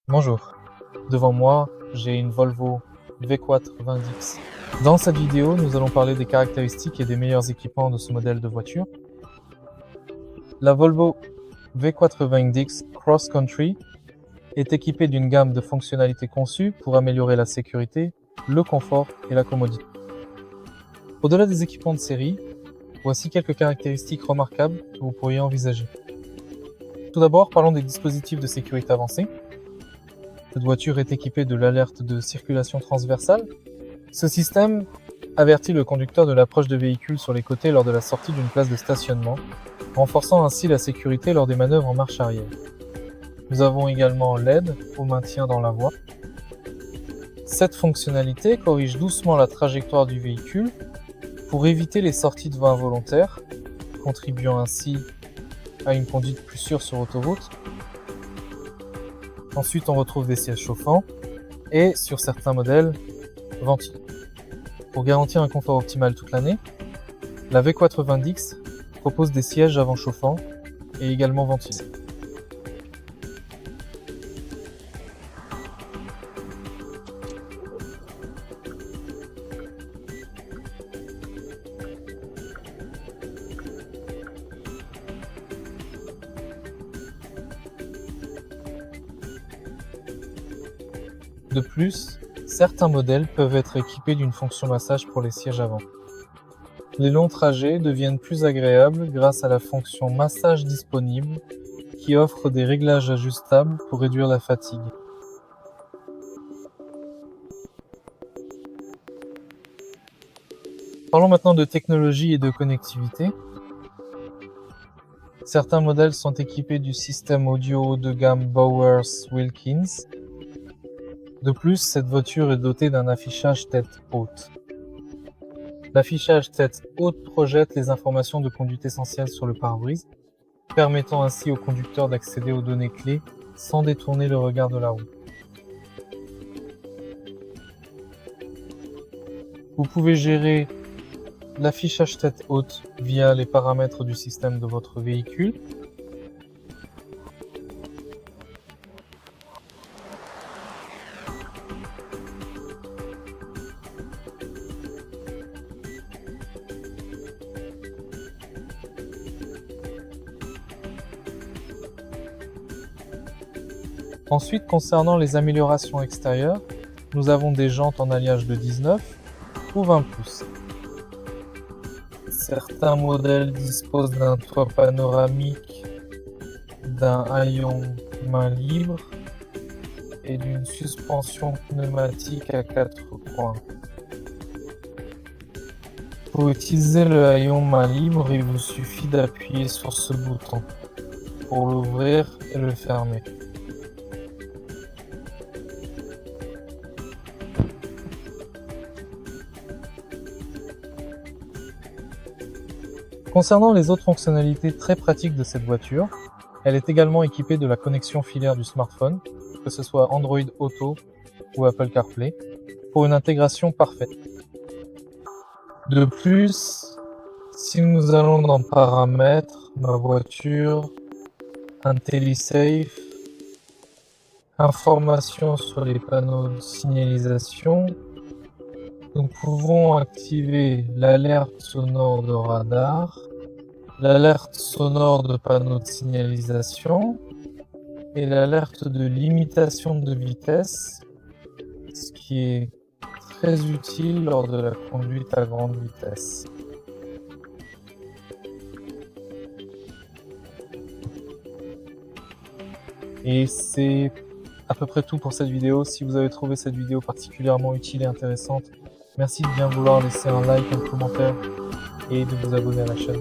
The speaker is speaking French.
Bonjour, devant moi, j'ai une Volvo V80X. Dans cette vidéo, nous allons parler des caractéristiques et des meilleurs équipements de ce modèle de voiture. La Volvo V80X Cross Country est équipée d'une gamme de fonctionnalités conçues pour améliorer la sécurité, le confort et la commodité. Au-delà des équipements de série, voici quelques caractéristiques remarquables que vous pourriez envisager. Tout d'abord, parlons des dispositifs de sécurité avancés. Cette voiture est équipée de l'alerte de circulation transversale. Ce système avertit le conducteur de l'approche de véhicules sur les côtés lors de la sortie d'une place de stationnement, renforçant ainsi la sécurité lors des manœuvres en marche arrière. Nous avons également l'aide au maintien dans la voie. Cette fonctionnalité corrige doucement la trajectoire du véhicule pour éviter les sorties de voie involontaires, contribuant ainsi à une conduite plus sûre sur autoroute. Ensuite, on retrouve des sièges chauffants et, sur certains modèles, ventilés. Pour garantir un confort optimal toute l'année, la V80X propose des sièges avant chauffants et également ventilés. De plus, certains modèles peuvent être équipés d'une fonction massage pour les sièges avant. Les longs trajets deviennent plus agréables grâce à la fonction massage disponible qui offre des réglages ajustables pour réduire la fatigue. Parlons maintenant de technologie et de connectivité. Certains modèles sont équipés du système audio haut de gamme Bowers Wilkins. De plus, cette voiture est dotée d'un affichage tête haute. L'affichage tête haute projette les informations de conduite essentielles sur le pare-brise, permettant ainsi au conducteur d'accéder aux données clés sans détourner le regard de la roue. Vous pouvez gérer l'affichage tête haute via les paramètres du système de votre véhicule. Ensuite, concernant les améliorations extérieures, nous avons des jantes en alliage de 19 ou 20 pouces. Certains modèles disposent d'un toit panoramique, d'un haillon main libre et d'une suspension pneumatique à 4 coins. Pour utiliser le haillon main libre, il vous suffit d'appuyer sur ce bouton pour l'ouvrir et le fermer. Concernant les autres fonctionnalités très pratiques de cette voiture, elle est également équipée de la connexion filaire du smartphone, que ce soit Android Auto ou Apple CarPlay, pour une intégration parfaite. De plus, si nous allons dans Paramètres, ma voiture, IntelliSafe, informations sur les panneaux de signalisation, nous pouvons activer l'alerte sonore de radar, l'alerte sonore de panneaux de signalisation et l'alerte de limitation de vitesse, ce qui est très utile lors de la conduite à grande vitesse. Et c'est à peu près tout pour cette vidéo. Si vous avez trouvé cette vidéo particulièrement utile et intéressante, merci de bien vouloir laisser un like, un commentaire et de vous abonner à la chaîne.